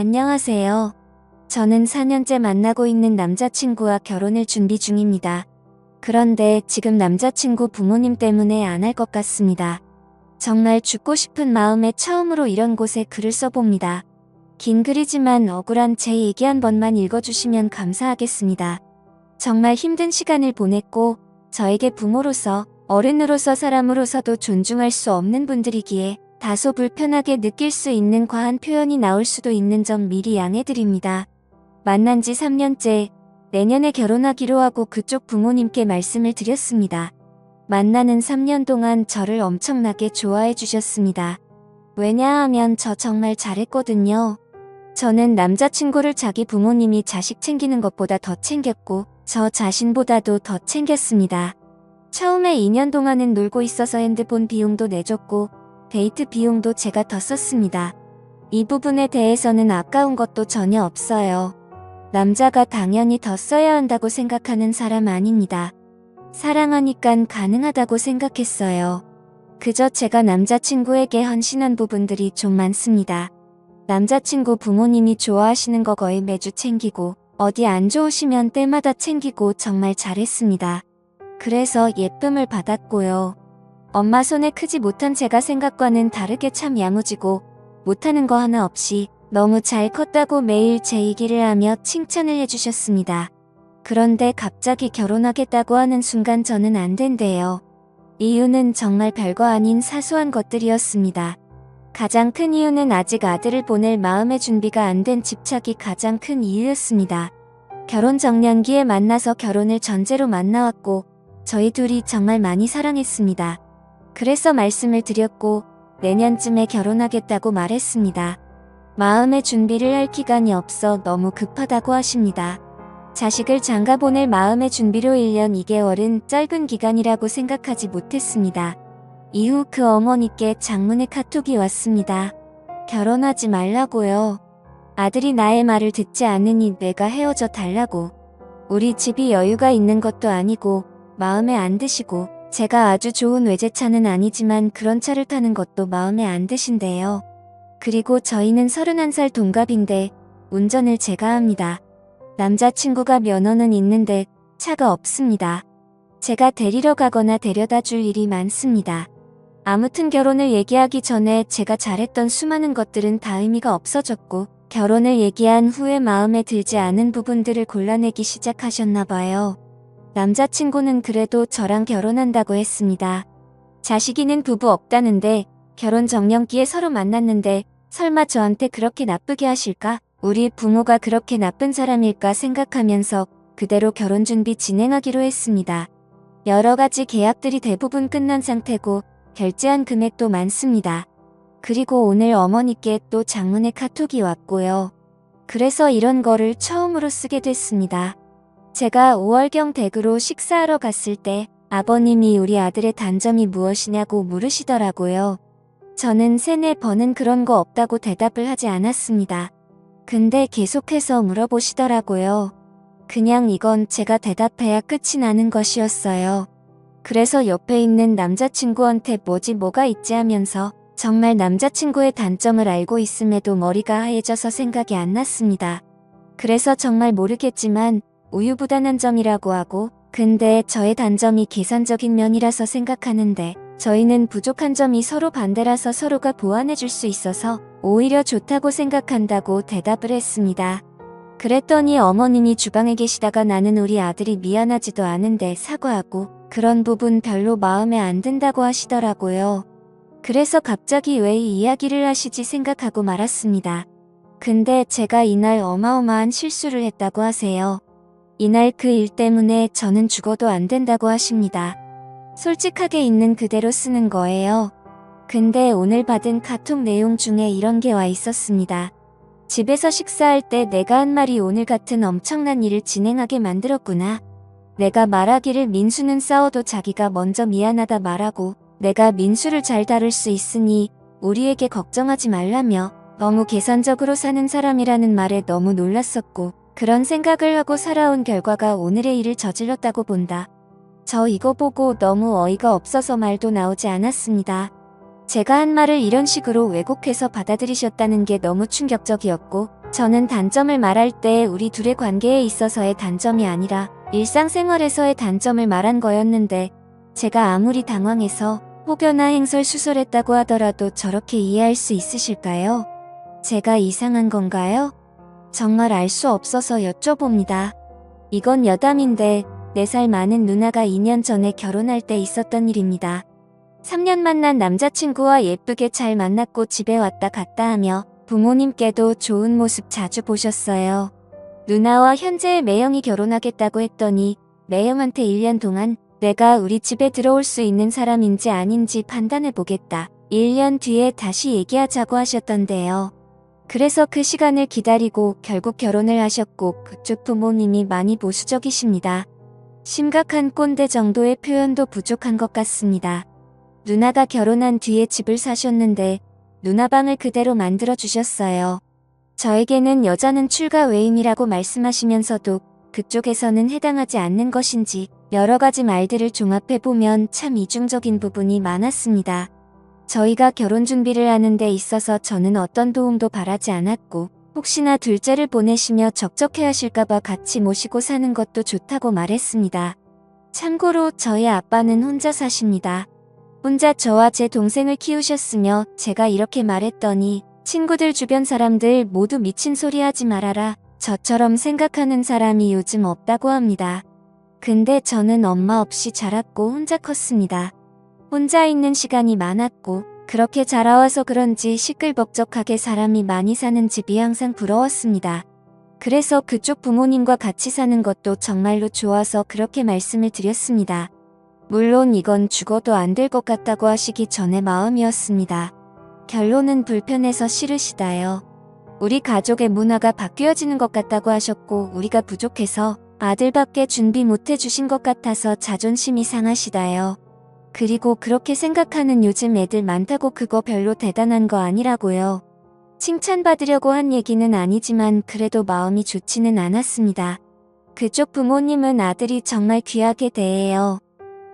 안녕하세요. 저는 4년째 만나고 있는 남자친구와 결혼을 준비 중입니다. 그런데 지금 남자친구 부모님 때문에 안 할 것 같습니다. 정말 죽고 싶은 마음에 처음으로 이런 곳에 글을 써봅니다. 긴 글이지만 억울한 제 얘기 한 번만 읽어주시면 감사하겠습니다. 정말 힘든 시간을 보냈고 저에게 부모로서, 어른으로서, 사람으로서도 존중할 수 없는 분들이기에 다소 불편하게 느낄 수 있는 과한 표현이 나올 수도 있는 점 미리 양해드립니다. 만난 지 3년째, 내년에 결혼하기로 하고 그쪽 부모님께 말씀을 드렸습니다. 만나는 3년 동안 저를 엄청나게 좋아해 주셨습니다. 왜냐하면 저 정말 잘했거든요. 저는 남자친구를 자기 부모님이 자식 챙기는 것보다 더 챙겼고 저 자신보다도 더 챙겼습니다. 처음에 2년 동안은 놀고 있어서 핸드폰 비용도 내줬고 데이트 비용도 제가 더 썼습니다. 이 부분에 대해서는 아까운 것도 전혀 없어요. 남자가 당연히 더 써야 한다고 생각하는 사람 아닙니다. 사랑하니깐 가능하다고 생각했어요. 그저 제가 남자친구에게 헌신한 부분들이 좀 많습니다. 남자친구 부모님이 좋아하시는 거 거의 매주 챙기고 어디 안 좋으시면 때마다 챙기고 정말 잘했습니다. 그래서 예쁨을 받았고요. 엄마 손에 크지 못한 제가 생각과는 다르게 참 야무지고 못하는 거 하나 없이 너무 잘 컸다고 매일 제 얘기를 하며 칭찬을 해주셨습니다. 그런데 갑자기 결혼하겠다고 하는 순간 저는 안 된대요. 이유는 정말 별거 아닌 사소한 것들이었습니다. 가장 큰 이유는 아직 아들을 보낼 마음의 준비가 안 된 집착이 가장 큰 이유였습니다. 결혼 정년기에 만나서 결혼을 전제로 만나왔고 저희 둘이 정말 많이 사랑했습니다. 그래서 말씀을 드렸고 내년쯤에 결혼하겠다고 말했습니다. 마음의 준비를 할 기간이 없어 너무 급하다고 하십니다. 자식을 장가 보낼 마음의 준비로 1년 2개월은 짧은 기간이라고 생각하지 못했습니다. 이후 그 어머니께 장문의 카톡이 왔습니다. 결혼하지 말라고요. 아들이 나의 말을 듣지 않으니 내가 헤어져 달라고. 우리 집이 여유가 있는 것도 아니고 마음에 안 드시고 제가 아주 좋은 외제차는 아니지만 그런 차를 타는 것도 마음에 안 드신대요. 그리고 저희는 31살 동갑인데 운전을 제가 합니다. 남자친구가 면허는 있는데 차가 없습니다. 제가 데리러 가거나 데려다 줄 일이 많습니다. 아무튼 결혼을 얘기하기 전에 제가 잘했던 수많은 것들은 다 의미가 없어졌고 결혼을 얘기한 후에 마음에 들지 않은 부분들을 골라내기 시작하셨나 봐요. 남자친구는 그래도 저랑 결혼한다고 했습니다. 자식이는 부부 없다는데 결혼 정년기에 서로 만났는데 설마 저한테 그렇게 나쁘게 하실까? 우리 부모가 그렇게 나쁜 사람일까 생각하면서 그대로 결혼 준비 진행하기로 했습니다. 여러 가지 계약들이 대부분 끝난 상태고 결제한 금액도 많습니다. 그리고 오늘 어머니께 또 장문의 카톡이 왔고요. 그래서 이런 거를 처음으로 쓰게 됐습니다. 제가 5월경 댁으로 식사하러 갔을 때 아버님이 우리 아들의 단점이 무엇이냐고 물으시더라고요. 저는 3-4번은 그런 거 없다고 대답을 하지 않았습니다. 근데 계속해서 물어보시더라고요. 그냥 이건 제가 대답해야 끝이 나는 것이었어요. 그래서 옆에 있는 남자친구한테 뭐가 있지 하면서 정말 남자친구의 단점을 알고 있음에도 머리가 하얘져서 생각이 안 났습니다. 그래서 정말 모르겠지만 우유부단한 점이라고 하고 근데 저의 단점이 계산적인 면이라서 생각하는데 저희는 부족한 점이 서로 반대라서 서로가 보완해줄 수 있어서 오히려 좋다고 생각한다고 대답을 했습니다. 그랬더니 어머님이 주방에 계시다가 나는 우리 아들이 미안하지도 않은데 사과하고 그런 부분 별로 마음에 안 든다고 하시더라고요. 그래서 갑자기 왜 이 이야기를 하시지 생각하고 말았습니다. 근데 제가 이날 어마어마한 실수를 했다고 하세요. 이날 그 일 때문에 저는 죽어도 안 된다고 하십니다. 솔직하게 있는 그대로 쓰는 거예요. 근데 오늘 받은 카톡 내용 중에 이런 게 와 있었습니다. 집에서 식사할 때 내가 한 말이 오늘 같은 엄청난 일을 진행하게 만들었구나. 내가 말하기를 민수는 싸워도 자기가 먼저 미안하다 말하고 내가 민수를 잘 다룰 수 있으니 우리에게 걱정하지 말라며 너무 계산적으로 사는 사람이라는 말에 너무 놀랐었고 그런 생각을 하고 살아온 결과가 오늘의 일을 저질렀다고 본다. 저 이거 보고 너무 어이가 없어서 말도 나오지 않았습니다. 제가 한 말을 이런 식으로 왜곡해서 받아들이셨다는 게 너무 충격적이었고 저는 단점을 말할 때 우리 둘의 관계에 있어서의 단점이 아니라 일상생활에서의 단점을 말한 거였는데 제가 아무리 당황해서 혹여나 행설수설했다고 하더라도 저렇게 이해할 수 있으실까요? 제가 이상한 건가요? 정말 알 수 없어서 여쭤봅니다. 이건 여담인데 4살 많은 누나가 2년 전에 결혼할 때 있었던 일입니다. 3년 만난 남자친구와 예쁘게 잘 만났고 집에 왔다 갔다 하며 부모님께도 좋은 모습 자주 보셨어요. 누나와 현재의 매형이 결혼하겠다고 했더니 매형한테 1년 동안 내가 우리 집에 들어올 수 있는 사람인지 아닌지 판단해보겠다. 1년 뒤에 다시 얘기하자고 하셨던데요. 그래서 그 시간을 기다리고 결국 결혼을 하셨고 그쪽 부모님이 많이 보수적이십니다. 심각한 꼰대 정도의 표현도 부족한 것 같습니다. 누나가 결혼한 뒤에 집을 사셨는데 누나 방을 그대로 만들어 주셨어요. 저에게는 여자는 출가 외임이라고 말씀하시면서도 그쪽에서는 해당하지 않는 것인지 여러 가지 말들을 종합해보면 참 이중적인 부분이 많았습니다. 저희가 결혼 준비를 하는 데 있어서 저는 어떤 도움도 바라지 않았고 혹시나 둘째를 보내시며 적적해 하실까봐 같이 모시고 사는 것도 좋다고 말했습니다. 참고로 저희 아빠는 혼자 사십니다. 혼자 저와 제 동생을 키우셨으며 제가 이렇게 말했더니 친구들 주변 사람들 모두 미친 소리 하지 말아라. 저처럼 생각하는 사람이 요즘 없다고 합니다. 근데 저는 엄마 없이 자랐고 혼자 컸습니다. 혼자 있는 시간이 많았고 그렇게 자라와서 그런지 시끌벅적하게 사람이 많이 사는 집이 항상 부러웠습니다. 그래서 그쪽 부모님과 같이 사는 것도 정말로 좋아서 그렇게 말씀을 드렸습니다. 물론 이건 죽어도 안 될 것 같다고 하시기 전의 마음이었습니다. 결론은 불편해서 싫으시다요. 우리 가족의 문화가 바뀌어지는 것 같다고 하셨고 우리가 부족해서 아들밖에 준비 못 해주신 것 같아서 자존심이 상하시다요. 그리고 그렇게 생각하는 요즘 애들 많다고 그거 별로 대단한 거 아니라고요. 칭찬받으려고 한 얘기는 아니지만 그래도 마음이 좋지는 않았습니다. 그쪽 부모님은 아들이 정말 귀하게 대해요.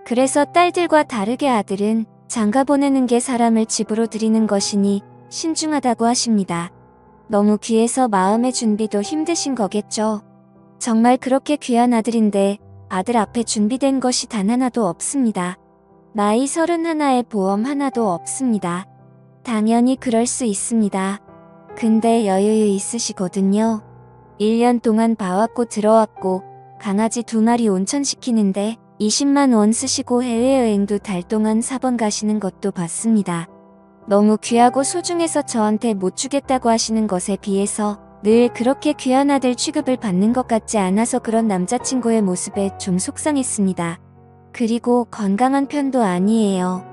그래서 딸들과 다르게 아들은 장가 보내는 게 사람을 집으로 들이는 것이니 신중하다고 하십니다. 너무 귀해서 마음의 준비도 힘드신 거겠죠. 정말 그렇게 귀한 아들인데 아들 앞에 준비된 것이 단 하나도 없습니다. 나이 31에 보험 하나도 없습니다. 당연히 그럴 수 있습니다. 근데 여유 있으시거든요. 1년 동안 봐왔고 들어왔고 강아지 2마리 온천시키는데 20만 원 쓰시고 해외여행도 달 동안 4번 가시는 것도 봤습니다. 너무 귀하고 소중해서 저한테 못 주겠다고 하시는 것에 비해서 늘 그렇게 귀한 아들 취급을 받는 것 같지 않아서 그런 남자친구의 모습에 좀 속상했습니다. 그리고 건강한 편도 아니에요.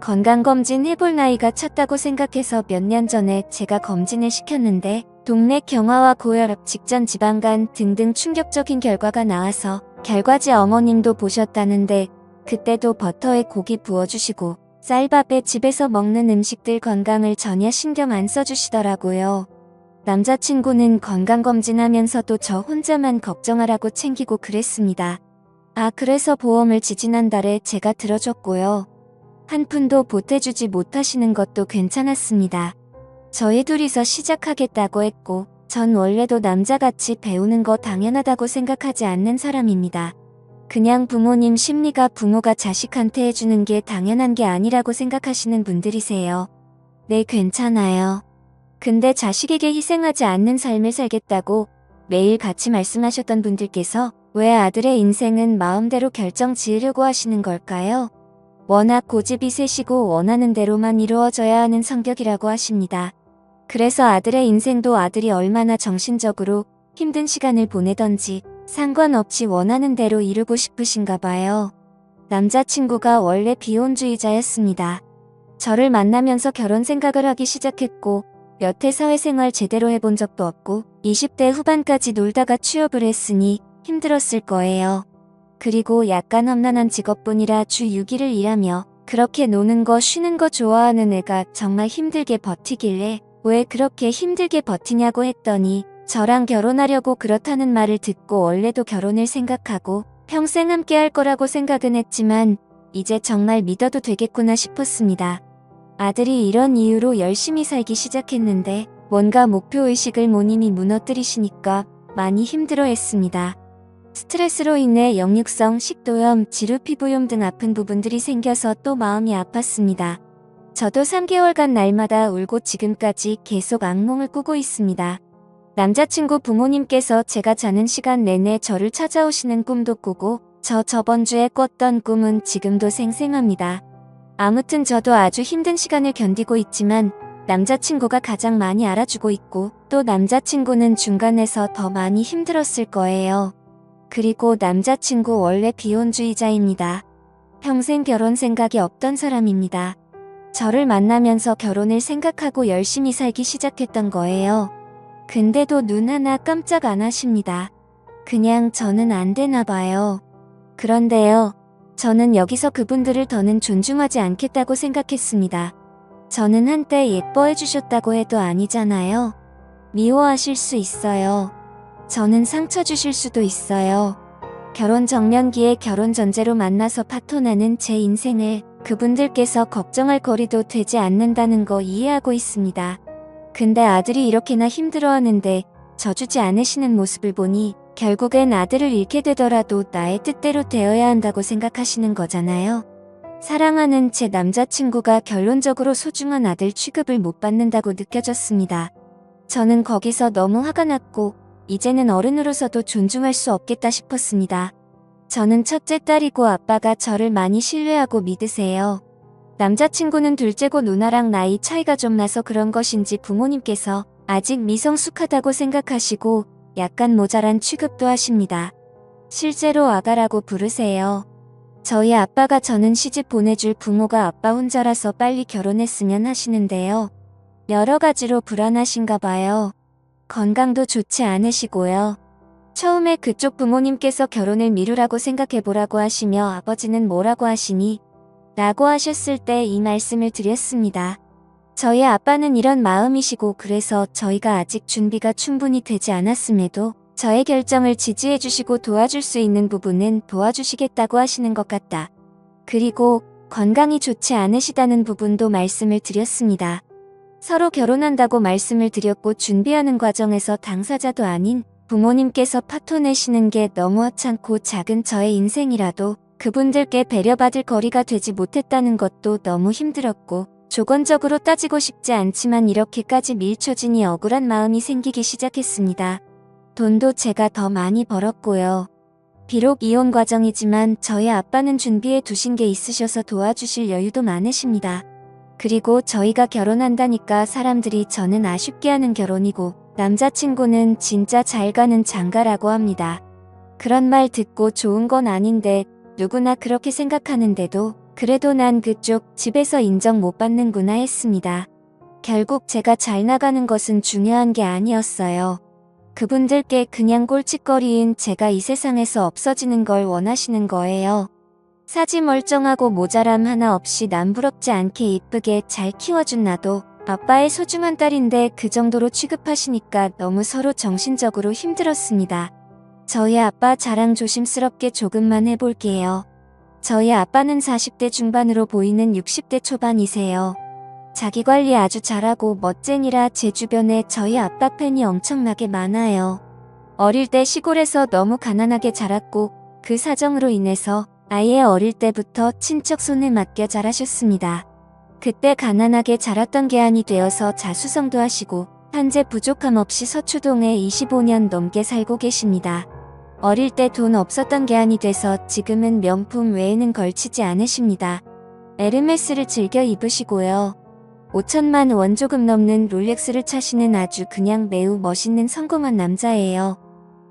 건강검진 해볼 나이가 찼다고 생각해서 몇 년 전에 제가 검진을 시켰는데 동맥 경화와 고혈압, 직전 지방간 등등 충격적인 결과가 나와서 결과지 어머님도 보셨다는데 그때도 버터에 고기 부어주시고 쌀밥에 집에서 먹는 음식들 건강을 전혀 신경 안 써주시더라고요. 남자친구는 건강검진하면서도 저 혼자만 걱정하라고 챙기고 그랬습니다. 그래서 보험을 지지난달에 제가 들어줬고요. 한 푼도 보태주지 못하시는 것도 괜찮았습니다. 저희 둘이서 시작하겠다고 했고 전 원래도 남자같이 배우는 거 당연하다고 생각하지 않는 사람입니다. 그냥 부모님 심리가 부모가 자식한테 해주는 게 당연한 게 아니라고 생각하시는 분들이세요. 네, 괜찮아요. 근데 자식에게 희생하지 않는 삶을 살겠다고 매일 같이 말씀하셨던 분들께서 왜 아들의 인생은 마음대로 결정 지으려고 하시는 걸까요? 워낙 고집이 세시고 원하는 대로만 이루어져야 하는 성격이라고 하십니다. 그래서 아들의 인생도 아들이 얼마나 정신적으로 힘든 시간을 보내던지 상관없이 원하는 대로 이루고 싶으신가 봐요. 남자친구가 원래 비혼주의자였습니다. 저를 만나면서 결혼 생각을 하기 시작했고 여태 사회생활 제대로 해본 적도 없고 20대 후반까지 놀다가 취업을 했으니 힘들었을 거예요. 그리고 약간 험난한 직업뿐이라 주 6일을 일하며 그렇게 노는 거 쉬는 거 좋아하는 애가 정말 힘들게 버티길래 왜 그렇게 힘들게 버티냐고 했더니 저랑 결혼하려고 그렇다는 말을 듣고 원래도 결혼을 생각하고 평생 함께 할 거라고 생각은 했지만 이제 정말 믿어도 되겠구나 싶었습니다. 아들이 이런 이유로 열심히 살기 시작했는데 뭔가 목표의식을 모님이 무너뜨리시니까 많이 힘들어했습니다. 스트레스로 인해 역류성 식도염, 지루 피부염 등 아픈 부분들이 생겨서 또 마음이 아팠습니다. 저도 3개월간 날마다 울고 지금까지 계속 악몽을 꾸고 있습니다. 남자친구 부모님께서 제가 자는 시간 내내 저를 찾아오시는 꿈도 꾸고 저번 주에 꿨던 꿈은 지금도 생생합니다. 아무튼 저도 아주 힘든 시간을 견디고 있지만 남자친구가 가장 많이 알아주고 있고 또 남자친구는 중간에서 더 많이 힘들었을 거예요. 그리고 남자친구 원래 비혼주의자입니다. 평생 결혼 생각이 없던 사람입니다. 저를 만나면서 결혼을 생각하고 열심히 살기 시작했던 거예요. 근데도 눈 하나 깜짝 안 하십니다. 그냥 저는 안 되나 봐요. 그런데요, 저는 여기서 그분들을 더는 존중하지 않겠다고 생각했습니다. 저는 한때 예뻐해 주셨다고 해도 아니잖아요. 미워하실 수 있어요. 저는 상처 주실 수도 있어요. 결혼 정년기에 결혼 전제로 만나서 파토나는 제 인생을 그분들께서 걱정할 거리도 되지 않는다는 거 이해하고 있습니다. 근데 아들이 이렇게나 힘들어하는데 져주지 않으시는 모습을 보니 결국엔 아들을 잃게 되더라도 나의 뜻대로 되어야 한다고 생각하시는 거잖아요. 사랑하는 제 남자친구가 결론적으로 소중한 아들 취급을 못 받는다고 느껴졌습니다. 저는 거기서 너무 화가 났고 이제는 어른으로서도 존중할 수 없겠다 싶었습니다. 저는 첫째 딸이고 아빠가 저를 많이 신뢰하고 믿으세요. 남자친구는 둘째고 누나랑 나이 차이가 좀 나서 그런 것인지 부모님께서 아직 미성숙하다고 생각하시고 약간 모자란 취급도 하십니다. 실제로 아가라고 부르세요. 저희 아빠가 저는 시집 보내줄 부모가 아빠 혼자라서 빨리 결혼했으면 하시는데요. 여러 가지로 불안하신가 봐요. 건강도 좋지 않으시고요. 처음에 그쪽 부모님께서 결혼을 미루라고 생각해보라고 하시며 아버지는 뭐라고 하시니? 라고 하셨을 때 이 말씀을 드렸습니다. 저희 아빠는 이런 마음이시고 그래서 저희가 아직 준비가 충분히 되지 않았음에도 저의 결정을 지지해주시고 도와줄 수 있는 부분은 도와주시겠다고 하시는 것 같다. 그리고 건강이 좋지 않으시다는 부분도 말씀을 드렸습니다. 서로 결혼한다고 말씀을 드렸고 준비하는 과정에서 당사자도 아닌 부모님께서 파토 내시는 게 너무 하찮고 작은 저의 인생이라도 그분들께 배려받을 거리가 되지 못했다는 것도 너무 힘들었고 조건적으로 따지고 싶지 않지만 이렇게까지 밀쳐지니 억울한 마음이 생기기 시작했습니다. 돈도 제가 더 많이 벌었고요. 비록 이혼 과정이지만 저희 아빠는 준비해 두신 게 있으셔서 도와주실 여유도 많으십니다. 그리고 저희가 결혼한다니까 사람들이 저는 아쉽게 하는 결혼이고 남자친구는 진짜 잘 가는 장가라고 합니다. 그런 말 듣고 좋은 건 아닌데 누구나 그렇게 생각하는데도 그래도 난 그쪽 집에서 인정 못 받는구나 했습니다. 결국 제가 잘 나가는 것은 중요한 게 아니었어요. 그분들께 그냥 꼴찌거리인 제가 이 세상에서 없어지는 걸 원하시는 거예요. 사지 멀쩡하고 모자람 하나 없이 남부럽지 않게 이쁘게 잘 키워준 나도 아빠의 소중한 딸인데 그 정도로 취급하시니까 너무 서로 정신적으로 힘들었습니다. 저희 아빠 자랑 조심스럽게 조금만 해볼게요. 저희 아빠는 40대 중반으로 보이는 60대 초반이세요. 자기관리 아주 잘하고 멋쟁이라 제 주변에 저희 아빠 팬이 엄청나게 많아요. 어릴 때 시골에서 너무 가난하게 자랐고 그 사정으로 인해서 아예 어릴 때부터 친척 손에 맡겨 자라셨습니다. 그때 가난하게 자랐던 게 아니 되어서 자수성도 하시고 현재 부족함 없이 서초동에 25년 넘게 살고 계십니다. 어릴 때 돈 없었던 게 아니 돼서 지금은 명품 외에는 걸치지 않으십니다. 에르메스를 즐겨 입으시고요. 5천만 원 조금 넘는 롤렉스를 차시는 아주 그냥 매우 멋있는 성공한 남자예요.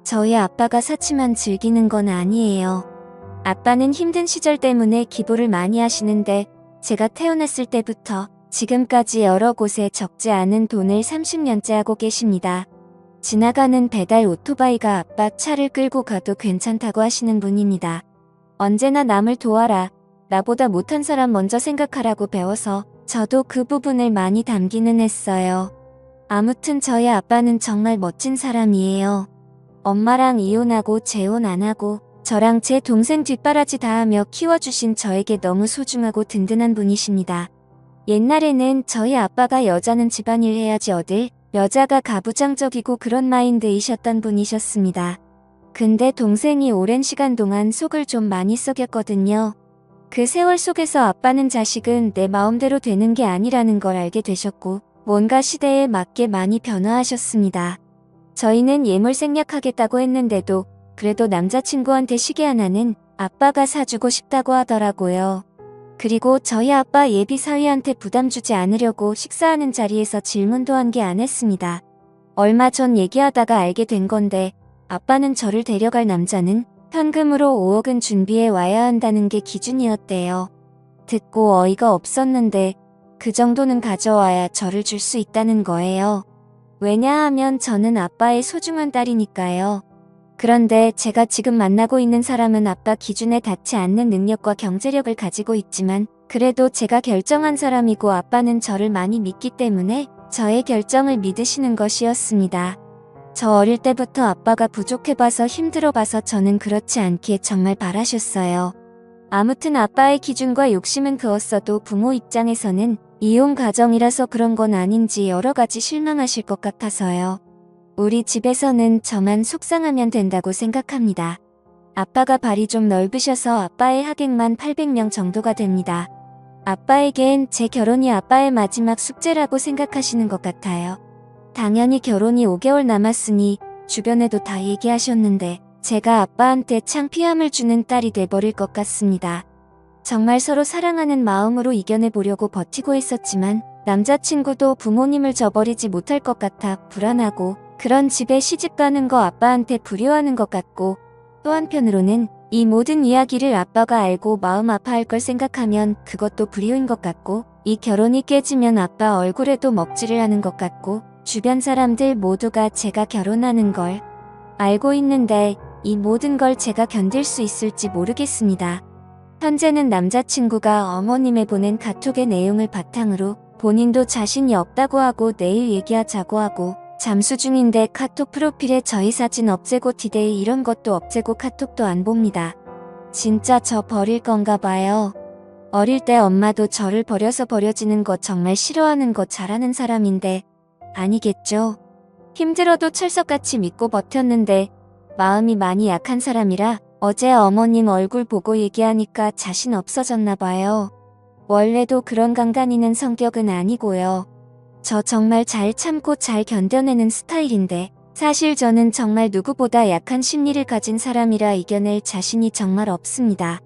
저희 아빠가 사치만 즐기는 건 아니에요. 아빠는 힘든 시절 때문에 기부를 많이 하시는데 제가 태어났을 때부터 지금까지 여러 곳에 적지 않은 돈을 30년째 하고 계십니다. 지나가는 배달 오토바이가 아빠 차를 끌고 가도 괜찮다고 하시는 분입니다. 언제나 남을 도와라. 나보다 못한 사람 먼저 생각하라고 배워서 저도 그 부분을 많이 담기는 했어요. 아무튼 저희 아빠는 정말 멋진 사람이에요. 엄마랑 이혼하고 재혼 안 하고 저랑 제 동생 뒷바라지 다 하며 키워주신 저에게 너무 소중하고 든든한 분이십니다. 옛날에는 저희 아빠가 여자는 집안일 해야지 어딜 여자가 가부장적이고 그런 마인드이셨던 분이셨습니다. 근데 동생이 오랜 시간 동안 속을 좀 많이 썩였거든요. 그 세월 속에서 아빠는 자식은 내 마음대로 되는 게 아니라는 걸 알게 되셨고 뭔가 시대에 맞게 많이 변화하셨습니다. 저희는 예물 생략하겠다고 했는데도 그래도 남자친구한테 시계 하나는 아빠가 사주고 싶다고 하더라고요. 그리고 저희 아빠 예비 사위한테 부담 주지 않으려고 식사하는 자리에서 질문도 한 개 안 했습니다. 얼마 전 얘기하다가 알게 된 건데 아빠는 저를 데려갈 남자는 현금으로 5억은 준비해 와야 한다는 게 기준이었대요. 듣고 어이가 없었는데 그 정도는 가져와야 저를 줄 수 있다는 거예요. 왜냐하면 저는 아빠의 소중한 딸이니까요. 그런데 제가 지금 만나고 있는 사람은 아빠 기준에 닿지 않는 능력과 경제력을 가지고 있지만 그래도 제가 결정한 사람이고 아빠는 저를 많이 믿기 때문에 저의 결정을 믿으시는 것이었습니다. 저 어릴 때부터 아빠가 부족해봐서 힘들어봐서 저는 그렇지 않기에 정말 바라셨어요. 아무튼 아빠의 기준과 욕심은 그었어도 부모 입장에서는 이혼 가정이라서 그런 건 아닌지 여러 가지 실망하실 것 같아서요. 우리 집에서는 저만 속상하면 된다고 생각합니다. 아빠가 발이 좀 넓으셔서 아빠의 하객만 800명 정도가 됩니다. 아빠에겐 제 결혼이 아빠의 마지막 숙제라고 생각하시는 것 같아요. 당연히 결혼이 5개월 남았으니 주변에도 다 얘기하셨는데 제가 아빠한테 창피함을 주는 딸이 돼버릴 것 같습니다. 정말 서로 사랑하는 마음으로 이겨내보려고 버티고 있었지만 남자친구도 부모님을 저버리지 못할 것 같아 불안하고 그런 집에 시집가는 거 아빠한테 불효하는 것 같고 또 한편으로는 이 모든 이야기를 아빠가 알고 마음 아파할 걸 생각하면 그것도 불효인 것 같고 이 결혼이 깨지면 아빠 얼굴에도 먹칠을 하는 것 같고 주변 사람들 모두가 제가 결혼하는 걸 알고 있는데 이 모든 걸 제가 견딜 수 있을지 모르겠습니다. 현재는 남자친구가 어머님에 보낸 카톡의 내용을 바탕으로 본인도 자신이 없다고 하고 내일 얘기하자고 하고 잠수 중인데 카톡 프로필에 저희 사진 없애고 디데이 이런 것도 없애고 카톡도 안 봅니다. 진짜 저 버릴 건가 봐요. 어릴 때 엄마도 저를 버려서 버려지는 거 정말 싫어하는 거 잘하는 사람인데 아니겠죠. 힘들어도 철석같이 믿고 버텼는데 마음이 많이 약한 사람이라 어제 어머님 얼굴 보고 얘기하니까 자신 없어졌나 봐요. 원래도 그런 간간이는 성격은 아니고요. 저 정말 잘 참고 잘 견뎌내는 스타일인데 사실 저는 정말 누구보다 약한 심리를 가진 사람이라 이겨낼 자신이 정말 없습니다.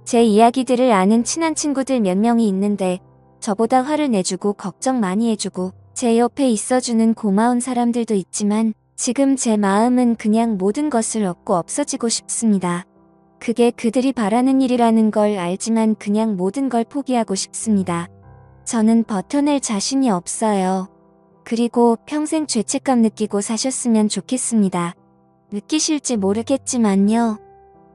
제 이야기들을 아는 친한 친구들 몇 명이 있는데 저보다 화를 내주고 걱정 많이 해주고 제 옆에 있어주는 고마운 사람들도 있지만 지금 제 마음은 그냥 모든 것을 얻고 없어지고 싶습니다. 그게 그들이 바라는 일이라는 걸 알지만 그냥 모든 걸 포기하고 싶습니다. 저는 버텨낼 자신이 없어요. 그리고 평생 죄책감 느끼고 사셨으면 좋겠습니다. 느끼실지 모르겠지만요.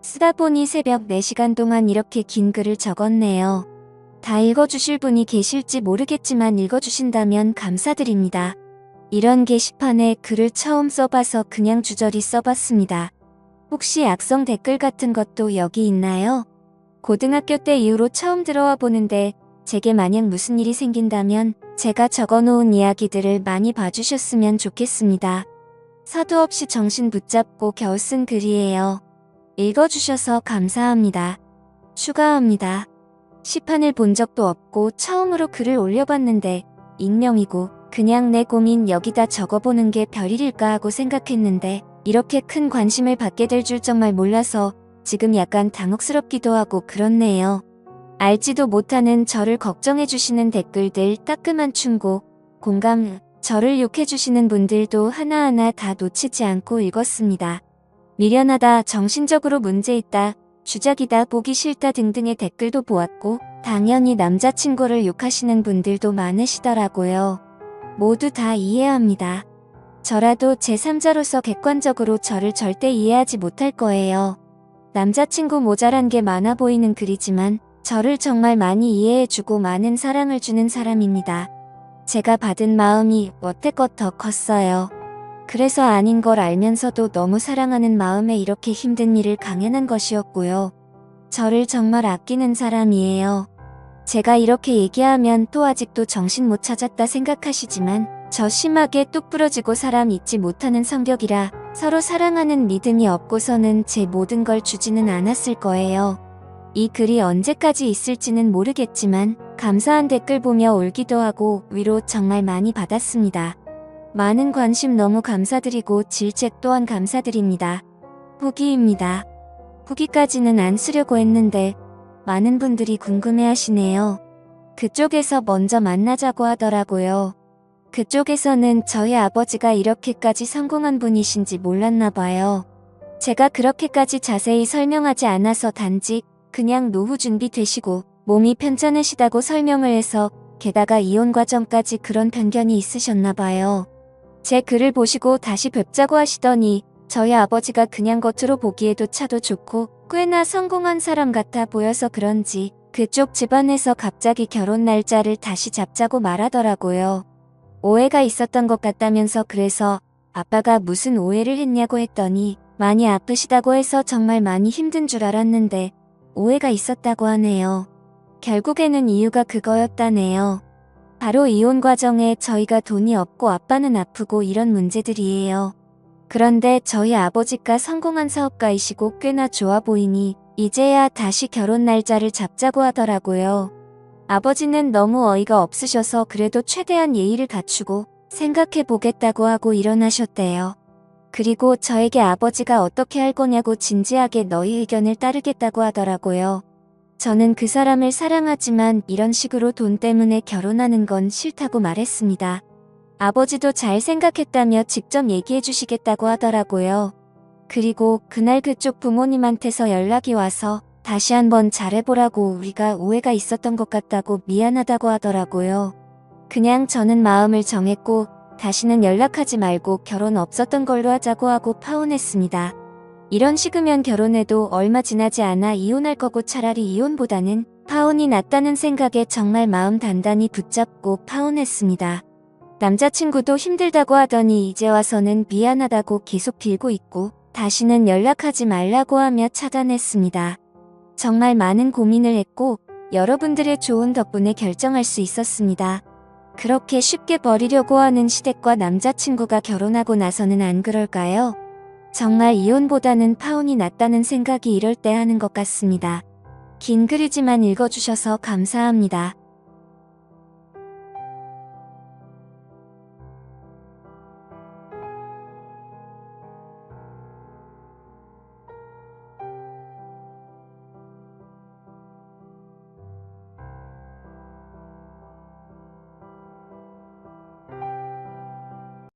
쓰다 보니 새벽 4시간 동안 이렇게 긴 글을 적었네요. 다 읽어주실 분이 계실지 모르겠지만 읽어주신다면 감사드립니다. 이런 게시판에 글을 처음 써봐서 그냥 주저리 써봤습니다. 혹시 악성 댓글 같은 것도 여기 있나요? 고등학교 때 이후로 처음 들어와 보는데 제게 만약 무슨 일이 생긴다면 제가 적어놓은 이야기들을 많이 봐주셨으면 좋겠습니다. 서두 없이 정신 붙잡고 겨우 쓴 글이에요. 읽어주셔서 감사합니다. 추가합니다. 시판을 본 적도 없고 처음으로 글을 올려봤는데 익명이고 그냥 내 고민 여기다 적어보는 게 별일일까 하고 생각했는데 이렇게 큰 관심을 받게 될 줄 정말 몰라서 지금 약간 당혹스럽기도 하고 그렇네요. 알지도 못하는 저를 걱정해주시는 댓글들 따끔한 충고, 공감, 저를 욕해주시는 분들도 하나하나 다 놓치지 않고 읽었습니다. 미련하다, 정신적으로 문제 있다, 주작이다, 보기 싫다 등등의 댓글도 보았고 당연히 남자친구를 욕하시는 분들도 많으시더라고요. 모두 다 이해합니다. 저라도 제3자로서 객관적으로 저를 절대 이해하지 못할 거예요. 남자친구 모자란 게 많아 보이는 글이지만 저를 정말 많이 이해해주고 많은 사랑을 주는 사람입니다. 제가 받은 마음이 여태껏 더 컸어요. 그래서 아닌 걸 알면서도 너무 사랑하는 마음에 이렇게 힘든 일을 강연한 것이었고요. 저를 정말 아끼는 사람이에요. 제가 이렇게 얘기하면 또 아직도 정신 못 차렸다 생각하시지만 저 심하게 뚝 부러지고 사람 잊지 못하는 성격이라 서로 사랑하는 믿음이 없고서는 제 모든 걸 주지는 않았을 거예요. 이 글이 언제까지 있을지는 모르겠지만 감사한 댓글 보며 울기도 하고 위로 정말 많이 받았습니다. 많은 관심 너무 감사드리고 질책 또한 감사드립니다. 후기입니다. 후기까지는 안 쓰려고 했는데 많은 분들이 궁금해하시네요. 그쪽에서 먼저 만나자고 하더라고요. 그쪽에서는 저희 아버지가 이렇게까지 성공한 분이신지 몰랐나 봐요. 제가 그렇게까지 자세히 설명하지 않아서 단지 그냥 노후 준비 되시고 몸이 편찮으시다고 설명을 해서 게다가 이혼 과정까지 그런 편견이 있으셨나 봐요. 제 글을 보시고 다시 뵙자고 하시더니 저희 아버지가 그냥 겉으로 보기에도 차도 좋고 꽤나 성공한 사람 같아 보여서 그런지 그쪽 집안에서 갑자기 결혼 날짜를 다시 잡자고 말하더라고요. 오해가 있었던 것 같다면서 그래서 아빠가 무슨 오해를 했냐고 했더니 많이 아프시다고 해서 정말 많이 힘든 줄 알았는데 오해가 있었다고 하네요. 결국에는 이유가 그거였다네요. 바로 이혼 과정에 저희가 돈이 없고 아빠는 아프고 이런 문제들이에요. 그런데 저희 아버지가 성공한 사업가이시고 꽤나 좋아 보이니 이제야 다시 결혼 날짜를 잡자고 하더라고요. 아버지는 너무 어이가 없으셔서 그래도 최대한 예의를 갖추고 생각해 보겠다고 하고 일어나셨대요. 그리고 저에게 아버지가 어떻게 할 거냐고 진지하게 너희 의견을 따르겠다고 하더라고요. 저는 그 사람을 사랑하지만 이런 식으로 돈 때문에 결혼하는 건 싫다고 말했습니다. 아버지도 잘 생각했다며 직접 얘기해 주시겠다고 하더라고요. 그리고 그날 그쪽 부모님한테서 연락이 와서 다시 한번 잘해보라고 우리가 오해가 있었던 것 같다고 미안하다고 하더라고요. 그냥 저는 마음을 정했고 다시는 연락하지 말고 결혼 없었던 걸로 하자고 하고 파혼했습니다. 이런 식이면 결혼해도 얼마 지나지 않아 이혼할 거고 차라리 이혼보다는 파혼이 낫다는 생각에 정말 마음 단단히 붙잡고 파혼했습니다. 남자친구도 힘들다고 하더니 이제 와서는 미안하다고 계속 빌고 있고 다시는 연락하지 말라고 하며 차단했습니다. 정말 많은 고민을 했고 여러분들의 조언 덕분에 결정할 수 있었습니다. 그렇게 쉽게 버리려고 하는 시댁과 남자친구가 결혼하고 나서는 안 그럴까요? 정말 이혼보다는 파혼이 낫다는 생각이 이럴 때 하는 것 같습니다. 긴 글이지만 읽어주셔서 감사합니다.